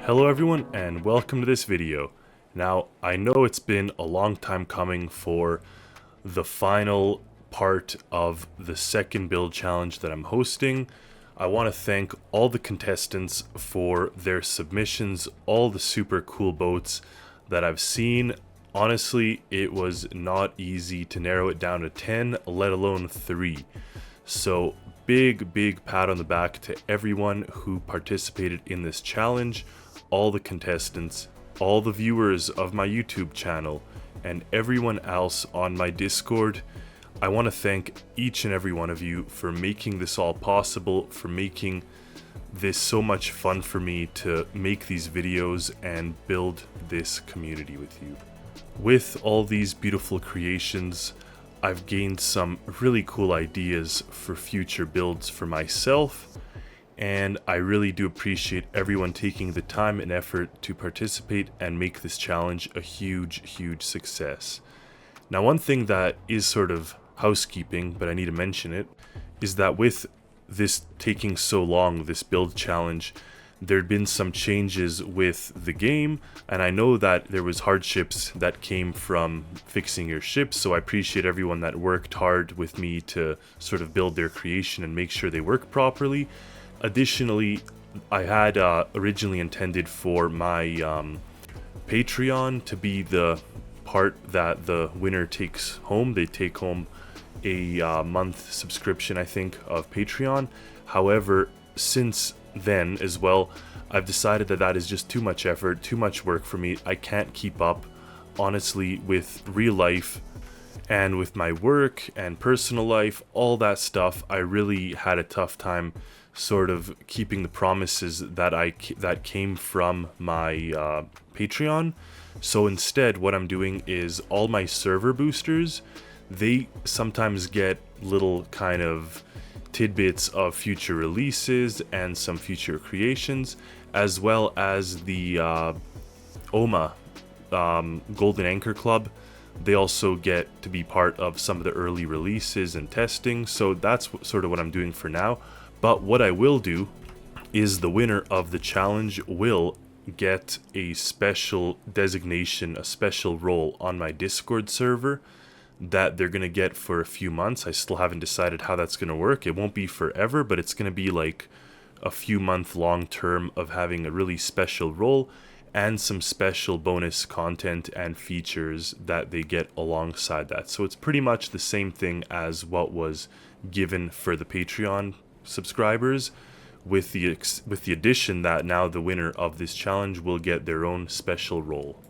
Hello everyone and welcome to this video. Now, I know it's been a long time coming for the final part of the second build challenge that I'm hosting. I want to thank all the contestants for their submissions, all the super cool boats that I've seen. Honestly, it was not easy to narrow it down to 10, let alone 3. So big pat on the back to everyone who participated in this challenge, all the contestants, all the viewers of my YouTube channel, and everyone else on my Discord. I want to thank each and every one of you for making this all possible, for making this so much fun for me to make these videos and build this community with you. With all these beautiful creations, I've gained some really cool ideas for future builds for myself, and I really do appreciate everyone taking the time and effort to participate and make this challenge a huge success. Now, one thing that is sort of housekeeping, but I need to mention it, is that with this taking so long, this build challenge, there'd been some changes with the game, and I know that there was hardships that came from fixing your ships, so I appreciate everyone that worked hard with me to sort of build their creation and make sure they work properly. Additionally, I had originally intended for my Patreon to be the part that the winner takes home. They take home a month subscription, I think, of Patreon. However, since then as well, I've decided that is just too much effort, too much work for me. I can't keep up, honestly, with real life and with my work and personal life, all that stuff. I really had a tough time sort of keeping the promises that came from my Patreon. So instead, what I'm doing is all my server boosters, they sometimes get little kind of tidbits of future releases and some future creations, as well as the OMA Golden Anchor Club. They also get to be part of some of the early releases and testing, so that's sort of what I'm doing for now. But what I will do is the winner of the challenge will get a special designation, a special role on my Discord server that they're going to get for a few months. I still haven't decided how that's going to work. It won't be forever, but it's going to be like a few month long term of having a really special role and some special bonus content and features that they get alongside that. So it's pretty much the same thing as what was given for the Patreon subscribers, with the addition that now the winner of this challenge will get their own special role.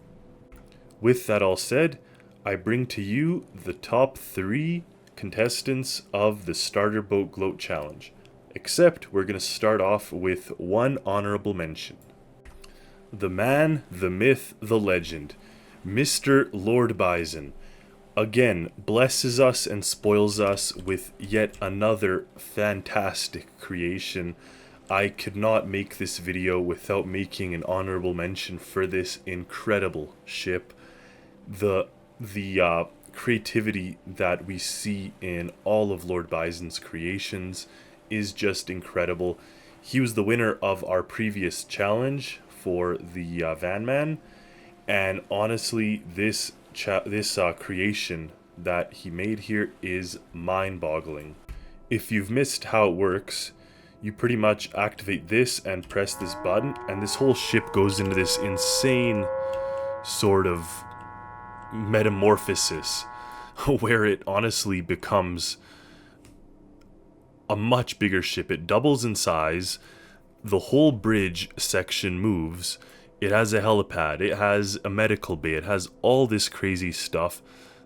With that all said, I bring to you the top 3 contestants of the Starter Boat Gloat Challenge. Except we're going to start off with one honorable mention. The man, the myth, the legend, Mr. Lord Bison, again blesses us and spoils us with yet another fantastic creation. I could not make this video without making an honorable mention for this incredible ship. The creativity that we see in all of Lord Bison's creations is just incredible. He was the winner of our previous challenge for the Van Man, and honestly, this creation that he made here is mind-boggling. If you've missed how it works, you pretty much activate this and press this button, and this whole ship goes into this insane sort of metamorphosis where it honestly becomes a much bigger ship. It doubles in size. The whole bridge section moves. It has a helipad. It has a medical bay. It has all this crazy stuff.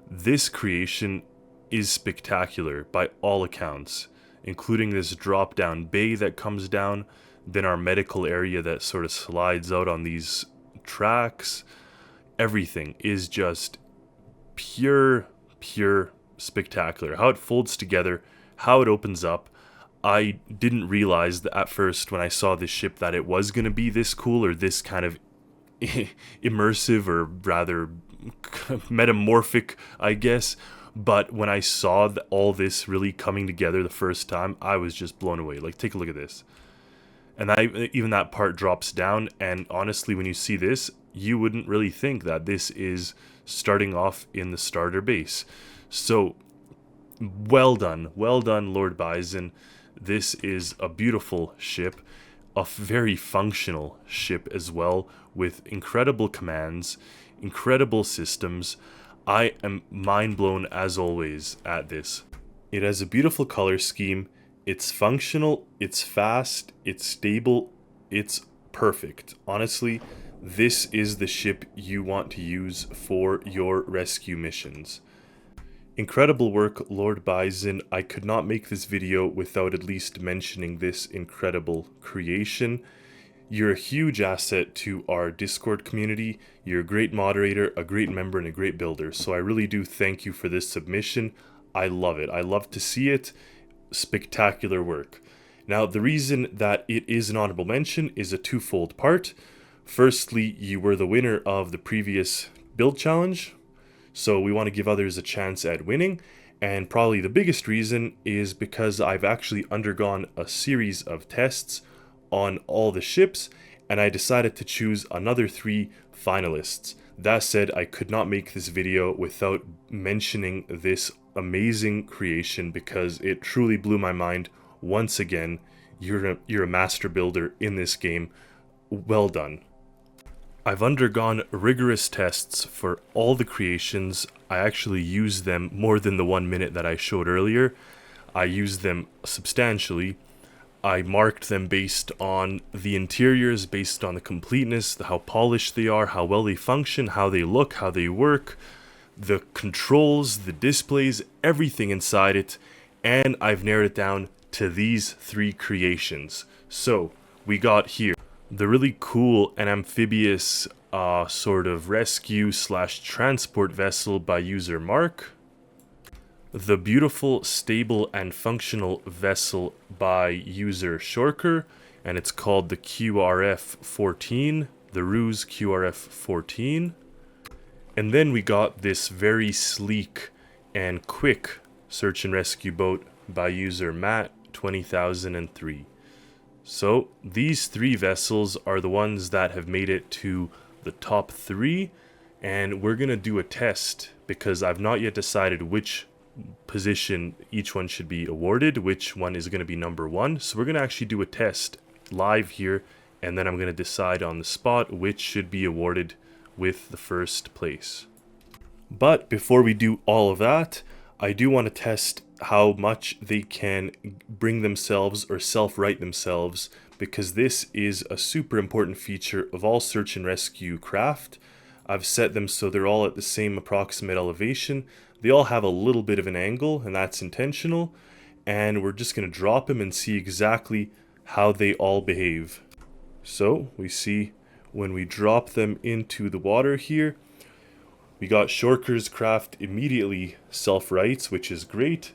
This creation is spectacular by all accounts, including this drop down bay that comes down, then our medical area that sort of slides out on these tracks. Everything is just pure spectacular. How it folds together, how it opens up. I didn't realize that at first when I saw this ship that it was going to be this cool or this kind of immersive, or rather metamorphic, I guess. But when I saw all this really coming together the first time, I was just blown away. Like, take a look at this. And even that part drops down, and honestly, when you see this, you wouldn't really think that this is starting off in the starter base. So, well done, Lord Bison. This is a beautiful ship, a very functional ship as well, with incredible commands, incredible systems. I am mind blown as always at this. It has a beautiful color scheme, it's functional, it's fast, it's stable, it's perfect. Honestly, this is the ship you want to use for your rescue missions. Incredible work, Lord Bison. I could not make this video without at least mentioning this incredible creation. You're a huge asset to our Discord community. You're a great moderator, a great member, and a great builder. So I really do thank you for this submission. I love it. I love to see it. Spectacular work. Now, the reason that it is an honorable mention is a twofold part. Firstly, you were the winner of the previous build challenge, so we want to give others a chance at winning. And probably the biggest reason is because I've actually undergone a series of tests on all the ships, and I decided to choose another 3 finalists. That said, I could not make this video without mentioning this amazing creation because it truly blew my mind. Once again, you're a master builder in this game. Well done. I've undergone rigorous tests for all the creations. I actually used them more than the 1 minute that I showed earlier. I used them substantially. I marked them based on the interiors, based on the completeness, how polished they are, how well they function, how they look, how they work, the controls, the displays, everything inside it, and I've narrowed it down to these 3 creations. So, we got here the really cool and amphibious sort of rescue / transport vessel by user Mark. The beautiful, stable, and functional vessel by user Shorker, and it's called the QRF-14, the Ruse QRF-14. And then we got this very sleek and quick search and rescue boat by user Matt 20003. So these 3 vessels are the ones that have made it to the top 3, and we're gonna do a test because I've not yet decided which position each one should be awarded, which one is going to be number 1. So we're going to actually do a test live here, and then I'm going to decide on the spot which should be awarded with the first place. But before we do all of that, I do want to test how much they can bring themselves or self-right themselves, because this is a super important feature of all search and rescue craft. I've set them so they're all at the same approximate elevation. They all have a little bit of an angle, and that's intentional. And we're just going to drop them and see exactly how they all behave. So we see when we drop them into the water here, we got Shorker's craft immediately self-rights, which is great.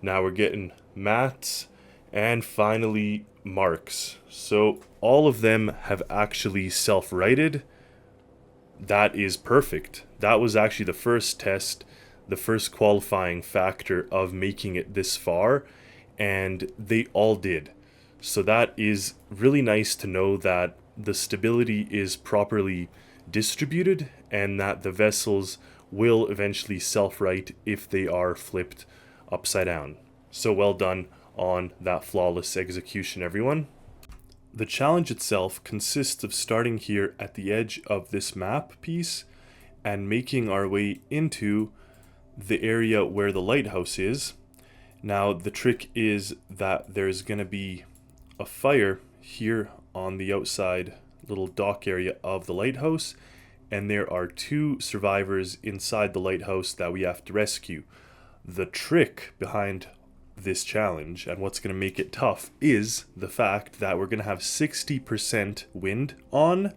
Now we're getting Matt's and finally Mark's. So all of them have actually self-righted. That is perfect. That was actually the first test, the first qualifying factor of making it this far, and they all did. So that is really nice to know that the stability is properly distributed and that the vessels will eventually self-right if they are flipped upside down. So well done on that flawless execution, everyone. The challenge itself consists of starting here at the edge of this map piece and making our way into the area where the lighthouse is. Now the trick is that there's going to be a fire here on the outside little dock area of the lighthouse, and there are 2 survivors inside the lighthouse that we have to rescue. The trick behind this challenge and what's going to make it tough is the fact that we're going to have 60% wind on.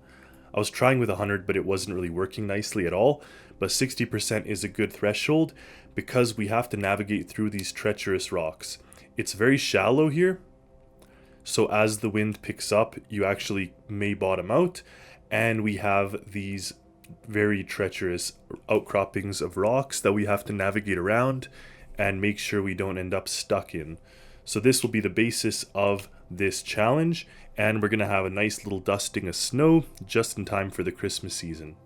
I was trying with 100, but it wasn't really working nicely at all. But 60% is a good threshold because we have to navigate through these treacherous rocks. It's very shallow here, so as the wind picks up, you actually may bottom out, and we have these very treacherous outcroppings of rocks that we have to navigate around and make sure we don't end up stuck in. So this will be the basis of this challenge, and we're going to have a nice little dusting of snow just in time for the Christmas season.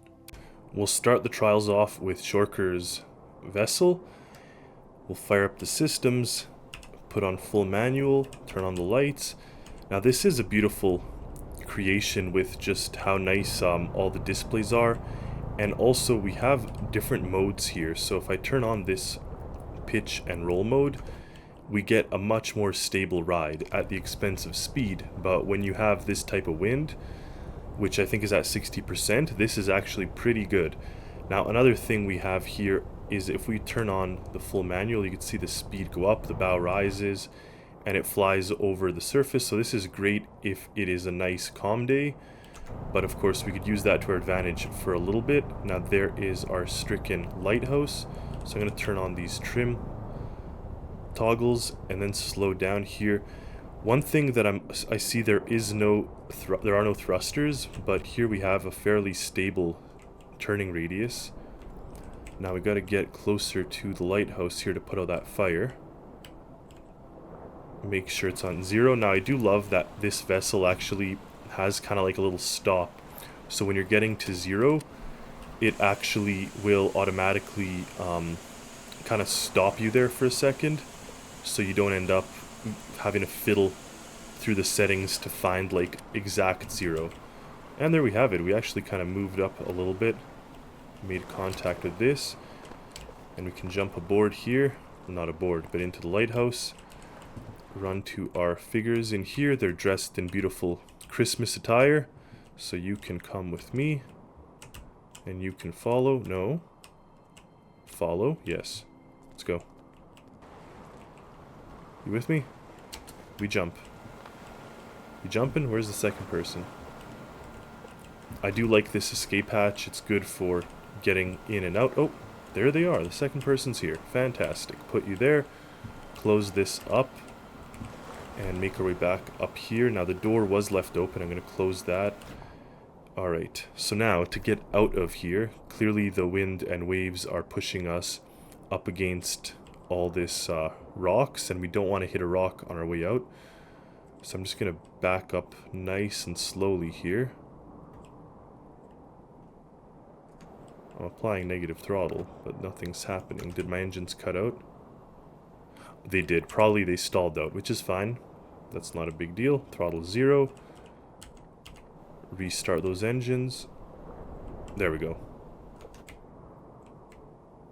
We'll start the trials off with Shorker's vessel. We'll fire up the systems, put on full manual, turn on the lights. Now this is a beautiful creation with just how nice all the displays are, and also we have different modes here. So if I turn on this pitch and roll mode, we get a much more stable ride at the expense of speed. But when you have this type of wind, which I think is at 60%, this is actually pretty good. Now another thing we have here is if we turn on the full manual, you can see the speed go up, the bow rises, and it flies over the surface. So this is great if it is a nice calm day, but of course we could use that to our advantage for a little bit. Now there is our stricken lighthouse, so I'm going to turn on these trim toggles and then slow down here. One thing that I see, there are no thrusters, but here we have a fairly stable turning radius. Now we got to get closer to the lighthouse here to put out that fire. Make sure it's on 0. Now I do love that this vessel actually has kind of like a little stop. So when you're getting to 0, it actually will automatically kind of stop you there for a second, so you don't end up having to fiddle through the settings to find like exact 0. And there we have it. We actually kind of moved up a little bit, made contact with this, and we can jump aboard here. Well, not aboard, but into the lighthouse. Run to our figures in here. They're dressed in beautiful Christmas attire, so you can come with me and you can follow. No, follow. Yes, let's go. You with me? We jump. You jumping? Where's the second person? I do like this escape hatch. It's good for getting in and out. Oh, there they are. The second person's here. Fantastic. Put you there. Close this up and make our way back up here. Now the door was left open. I'm going to close that. Alright, so now to get out of here, clearly the wind and waves are pushing us up against all this rocks, and we don't want to hit a rock on our way out. So I'm just going to back up nice and slowly here. I'm applying negative throttle, but nothing's happening. Did my engines cut out? They did. Probably they stalled out, which is fine. That's not a big deal. Throttle 0. Restart those engines. There we go.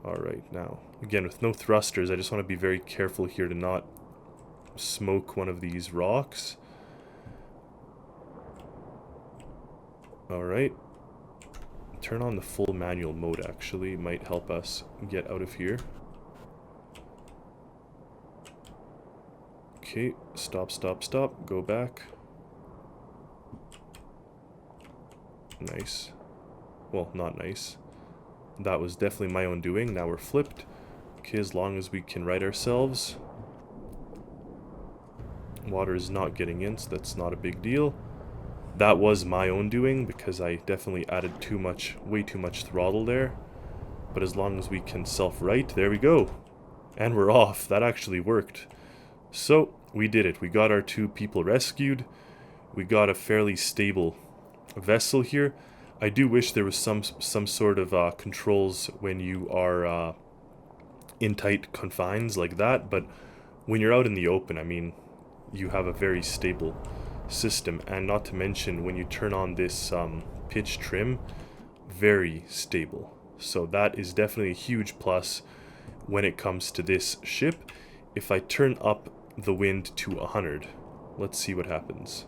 Alright, now, again, with no thrusters, I just want to be very careful here to not smoke one of these rocks. Alright. Turn on the full manual mode, actually. It might help us get out of here. Okay, stop, stop, stop. Go back. Nice. Well, not nice. That was definitely my own doing. Now we're flipped. Okay, as long as we can right ourselves. Water is not getting in, so that's not a big deal. That was my own doing because I definitely added way too much throttle there. But as long as we can self-right, there we go. And we're off. That actually worked. So, we did it. We got our 2 people rescued. We got a fairly stable vessel here. I do wish there was some sort of controls when you are in tight confines like that, but when you're out in the open, I mean, you have a very stable system, and not to mention when you turn on this pitch trim, very stable. So that is definitely a huge plus when it comes to this ship. If I turn up the wind to 100, let's see what happens.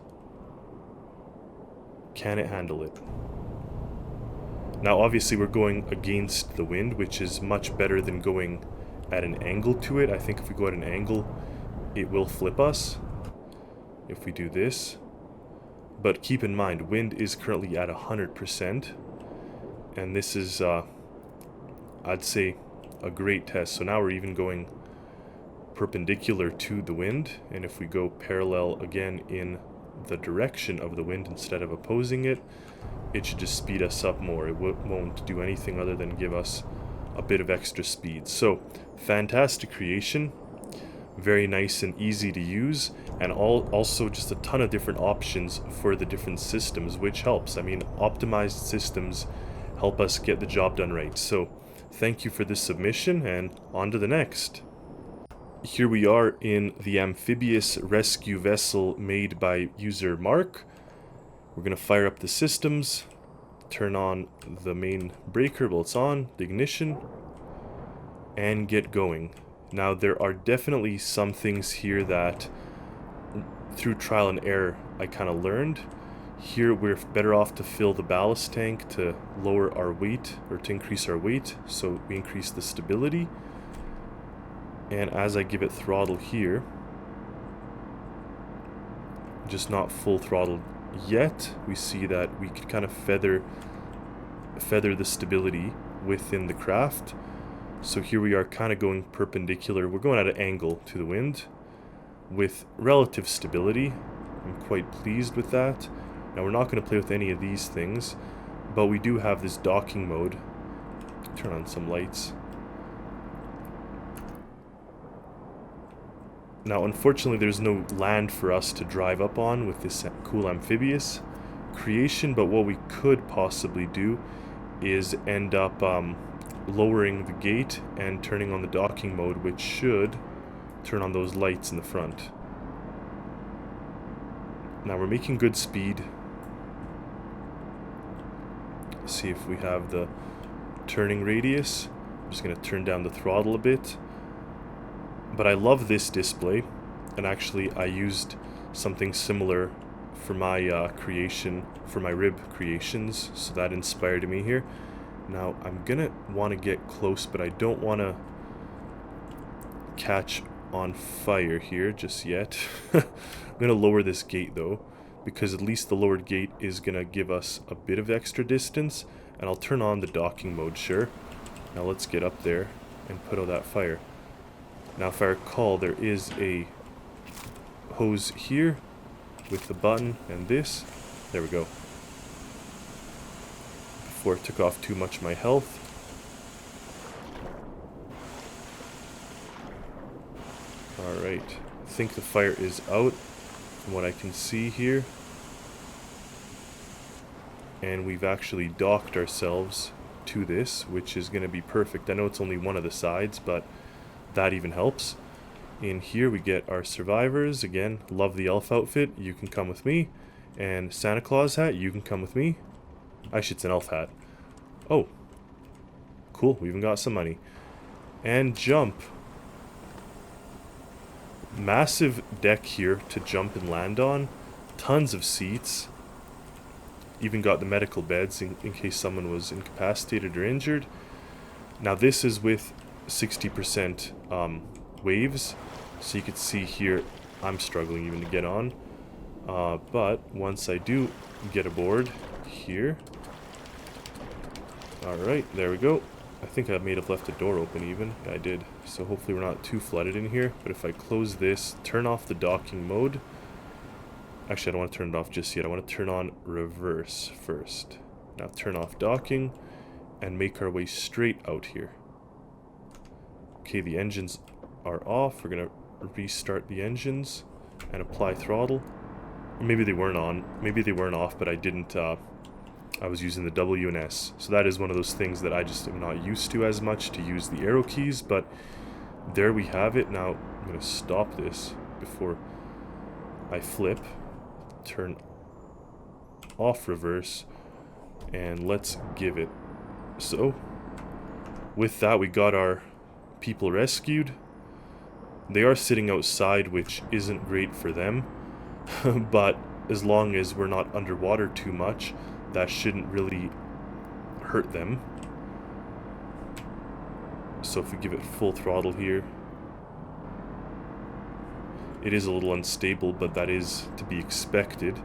Can it handle it? Now obviously we're going against the wind, which is much better than going at an angle to it. I think if we go at an angle, it will flip us if we do this. But keep in mind, wind is currently at 100%, and this is, I'd say, a great test. So now we're even going perpendicular to the wind, and if we go parallel again in the direction of the wind instead of opposing it, it should just speed us up more. It won't do anything other than give us a bit of extra speed. So, fantastic creation. very nice and easy to use, and also just a ton of different options for the different systems, which helps. I mean, optimized systems help us get the job done right. So thank you for this submission, and on to the next. Here we are in the amphibious rescue vessel made by user Mark. We're going to fire up the systems, turn on the main breaker while it's on, the ignition, and get going. Now, there are definitely some things here that, through trial and error, I kind of learned. Here, we're better off to fill the ballast tank to lower our weight, or to increase our weight, so we increase the stability. And as I give it throttle here, just not full throttle yet, we see that we could kind of feather the stability within the craft. So here we are kind of going perpendicular. We're going at an angle to the wind with relative stability. I'm quite pleased with that. Now, we're not going to play with any of these things, but we do have this docking mode. Turn on some lights. Now, unfortunately, there's no land for us to drive up on with this cool amphibious creation, but what we could possibly do is end up lowering the gate and turning on the docking mode, which should turn on those lights in the front. Now, we're making good speed. Let's see if we have the turning radius. I'm just going to turn down the throttle a bit. But I love this display, and actually I used something similar for my creation, for my rib creations, so that inspired me here. Now, I'm gonna want to get close, but I don't want to catch on fire here just yet. I'm gonna lower this gate though, because at least the lowered gate is gonna give us a bit of extra distance, and I'll turn on the docking mode, Sher. Now let's get up there and put out that fire. Now, if I recall, there is a hose here with the button and this. There we go. Before it took off too much of my health. Alright. I think the fire is out from what I can see here. And we've actually docked ourselves to this, which is going to be perfect. I know it's only one of the sides, but that even helps. In here we get our survivors. Again, love the elf outfit. You can come with me. And Santa Claus hat. You can come with me. Actually, it's an elf hat. Oh. Cool. We even got some money. And jump. Massive deck here to jump and land on. Tons of seats. Even got the medical beds in case someone was incapacitated or injured. Now, this is with 60% waves, so you can see here I'm struggling even to get on, but once I do get aboard here, alright, there we go. I think I may have left the door open even. Yeah, I did, so hopefully we're not too flooded in here. But if I close this, turn off the docking mode, actually I don't want to turn it off just yet. I want to turn on reverse first. Now turn off docking and make our way straight out here. Okay, the engines are off. We're going to restart the engines and apply throttle. Maybe they weren't on. Maybe they weren't off, but I didn't. I was using the W and S. So that is one of those things that I just am not used to as much, to use the arrow keys. But there we have it. Now I'm going to stop this before I flip. Turn off reverse. And let's give it. So with that, we got our people rescued. They are sitting outside, which isn't great for them, but as long as we're not underwater too much, that shouldn't really hurt them. So if we give it full throttle here, it is a little unstable, but that is to be expected.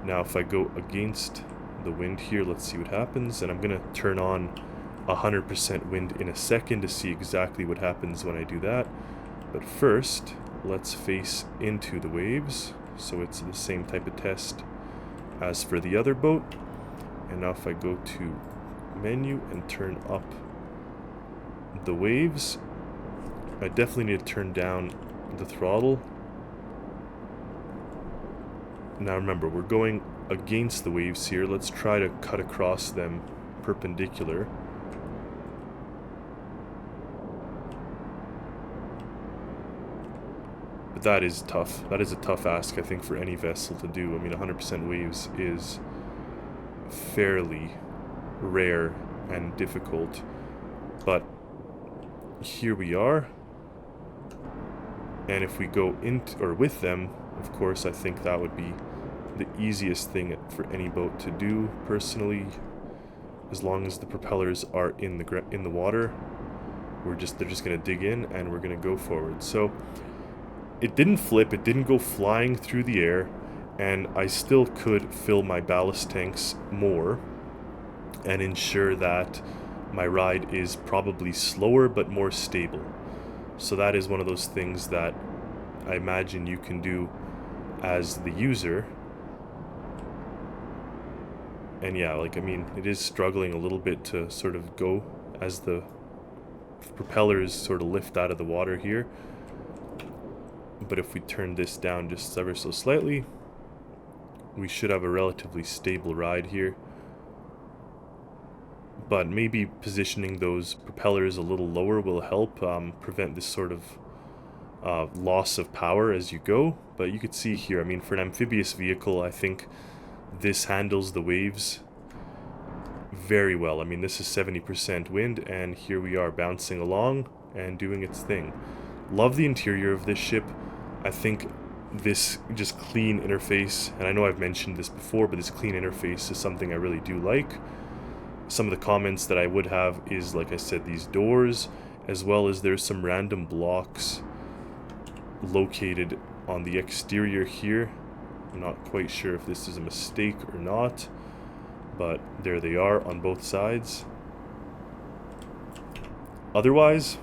Now if I go against the wind here, let's see what happens, and I'm gonna turn on 100% wind in a second to see exactly what happens when I do that. But first, let's face into the waves, so it's the same type of test as for the other boat. And now if I go to menu and turn up the waves, I definitely need to turn down the throttle. Now remember, we're going against the waves here. Let's try to cut across them perpendicular. But that is tough. That is a tough ask, I think, for any vessel to do. I mean, 100% waves is fairly rare and difficult. But here we are. And if we go into, or with them, of course, I think that would be the easiest thing for any boat to do, personally. As long as the propellers are in the water, they're just gonna dig in and we're gonna go forward. So it didn't flip, it didn't go flying through the air, and I still could fill my ballast tanks more and ensure that my ride is probably slower but more stable. So that is one of those things that I imagine you can do as the user. And yeah, like, I mean, it is struggling a little bit to sort of go as the propellers sort of lift out of the water here. But if we turn this down just ever so slightly, we should have a relatively stable ride here. But maybe positioning those propellers a little lower will help prevent this sort of loss of power as you go. But you could see here, I mean, for an amphibious vehicle, I think this handles the waves very well. I mean, this is 70% wind, and here we are bouncing along and doing its thing. Love the interior of this ship. I think this just clean interface, and I know I've mentioned this before, but this clean interface is something I really do like. Some of the comments that I would have is, like I said, these doors, as well as there's some random blocks located on the exterior here. I'm not quite sure if this is a mistake or not, but there they are on both sides. Otherwise,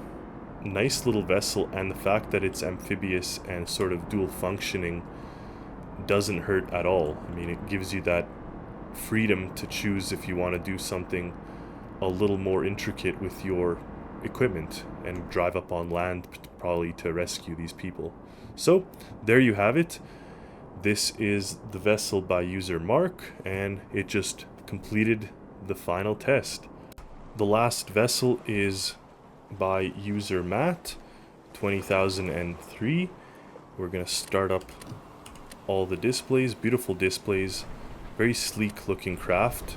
nice little vessel, and the fact that it's amphibious and sort of dual functioning doesn't hurt at all. I mean, it gives you that freedom to choose if you want to do something a little more intricate with your equipment and drive up on land probably to rescue these people. So there you have it. This is the vessel by user Mark, and it just completed the final test. The last vessel is by user Matt, 20,003. We're gonna start up all the displays, beautiful displays, very sleek looking craft,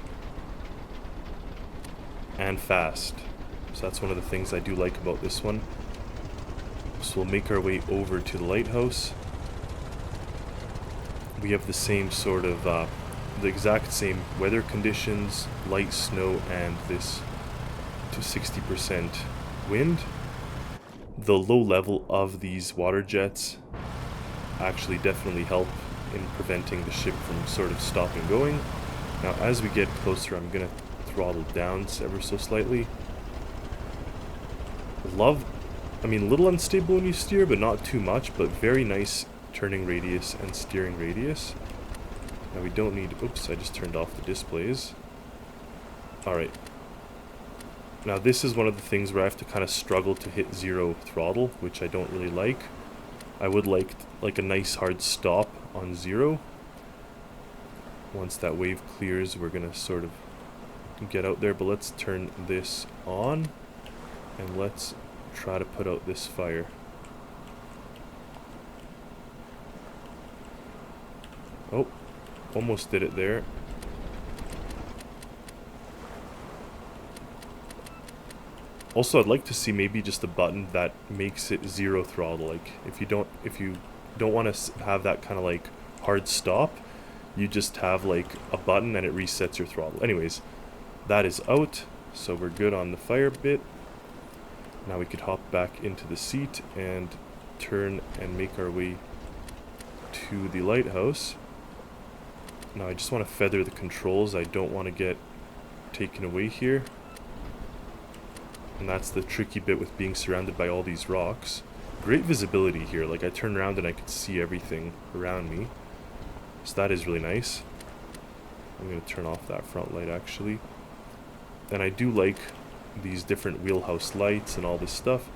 and fast. So that's one of the things I do like about this one. So we'll make our way over to the lighthouse. We have the same sort of, the exact same weather conditions, light snow, and this to 60% wind. The low level of these water jets actually definitely help in preventing the ship from sort of stopping going. Now as we get closer, I'm gonna throttle down ever so slightly. I mean, a little unstable when you steer, but not too much, but very nice turning radius and steering radius. Now we don't need, oops, I just turned off the displays. Alright. Now this is one of the things where I have to kind of struggle to hit zero throttle, which I don't really like. I would like a nice hard stop on zero. Once that wave clears, we're gonna sort of get out there, but let's turn this on and let's try to put out this fire. Oh, almost did it there. Also, I'd like to see maybe just a button that makes it zero throttle. Like if you don't want to have that kind of like hard stop, you just have like a button and it resets your throttle. Anyways, that is out, so we're good on the fire bit. Now we could hop back into the seat and turn and make our way to the lighthouse. Now I just want to feather the controls. I don't want to get taken away here. And that's the tricky bit with being surrounded by all these rocks. Great visibility here. Like I turn around and I can see everything around me. So that is really nice. I'm going to turn off that front light actually. And I do like these different wheelhouse lights and all this stuff.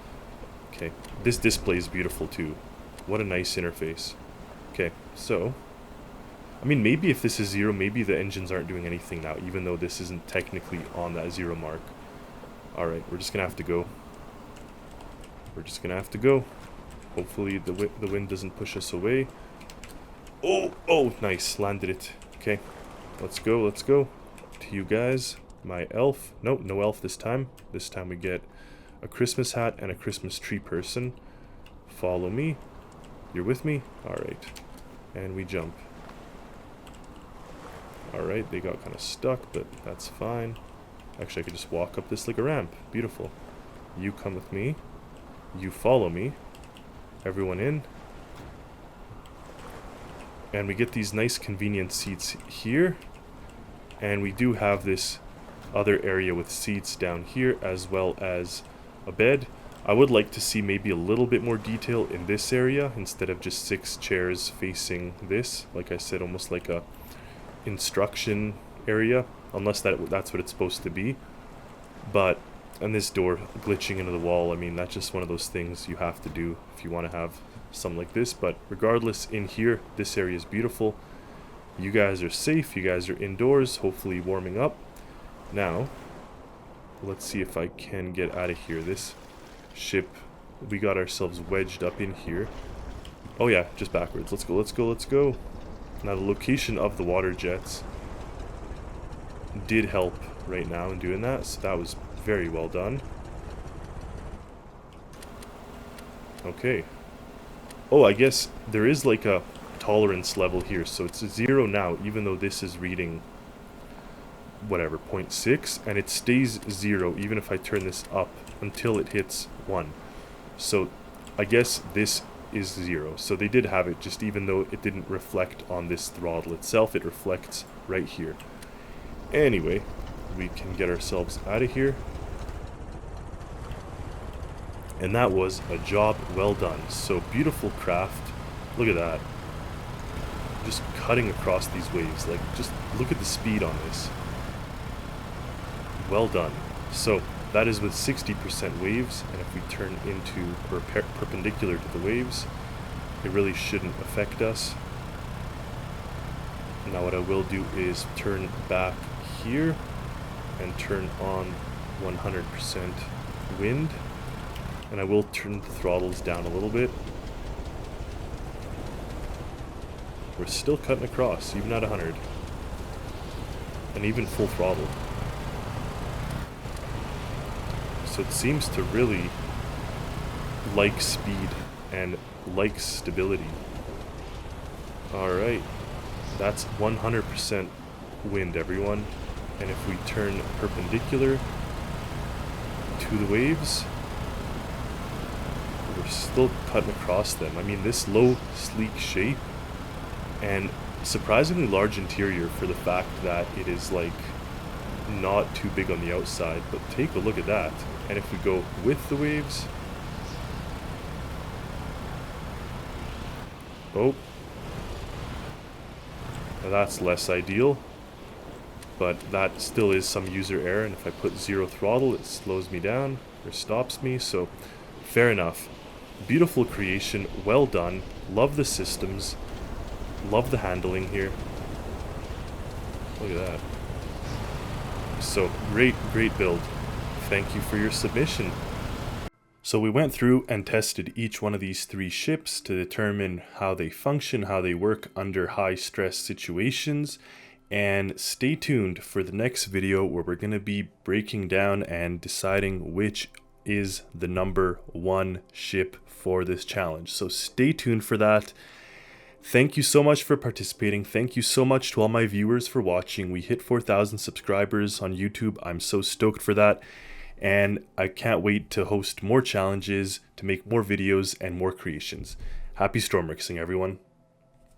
Okay, this display is beautiful too. What a nice interface. Okay, so I mean, maybe if this is 0, maybe the engines aren't doing anything now, even though this isn't technically on that 0 mark. Alright, we're just gonna have to go. We're just gonna have to go. Hopefully the wind doesn't push us away. Oh, nice, landed it. Okay, let's go, let's go. To you guys, my elf. Nope, no elf this time. This time we get a Christmas hat and a Christmas tree person. Follow me. You're with me? Alright. And we jump. Alright, they got kind of stuck, but that's fine. Actually, I could just walk up this like a ramp. Beautiful. You come with me. You follow me. Everyone in. And we get these nice convenient seats here. And we do have this other area with seats down here, as well as a bed. I would like to see maybe a little bit more detail in this area, instead of just 6 chairs facing this. Like I said, almost like a instruction area, unless that's what it's supposed to be. But, and this door glitching into the wall, I mean, that's just one of those things you have to do if you want to have something like this. But regardless, in here, this area is beautiful. You guys are safe, you guys are indoors, hopefully warming up. Now, let's see if I can get out of here. This ship, we got ourselves wedged up in here. Oh yeah, just backwards. Let's go, let's go, let's go. Now the location of the water jets did help right now in doing that, so that was very well done. Okay. Oh, I guess there is like a tolerance level here, so it's 0 now, even though this is reading whatever, 0.6, and it stays 0 even if I turn this up until it hits 1. So I guess this is 0. So they did have it, just even though it didn't reflect on this throttle itself, it reflects right here. Anyway, we can get ourselves out of here. And that was a job well done. So beautiful craft. Look at that. Just cutting across these waves. Like, just look at the speed on this. Well done. So that is with 60% waves, and if we turn into perpendicular to the waves, it really shouldn't affect us. Now what I will do is turn back here and turn on 100% wind, and I will turn the throttles down a little bit. We're still cutting across, even at 100, and even full throttle. So it seems to really like speed and like stability. Alright, that's 100% wind, everyone. And if we turn perpendicular to the waves, we're still cutting across them. I mean, this low, sleek shape and surprisingly large interior for the fact that it is like not too big on the outside, but take a look at that. And if we go with the waves, oh, now that's less ideal, but that still is some user error, and if I put 0 throttle, it slows me down or stops me. So fair enough. Beautiful creation, well done. Love the systems, love the handling here. Look at that. So great build. Thank you for your submission. So we went through and tested each one of these 3 ships to determine how they function, how they work under high stress situations, and stay tuned for the next video where we're going to be breaking down and deciding which is the number 1 ship for this challenge. So stay tuned for that. Thank you so much for participating. Thank you so much to all my viewers for watching. We hit 4,000 subscribers on YouTube. I'm so stoked for that. And I can't wait to host more challenges, to make more videos and more creations. Happy Stormworksing, everyone.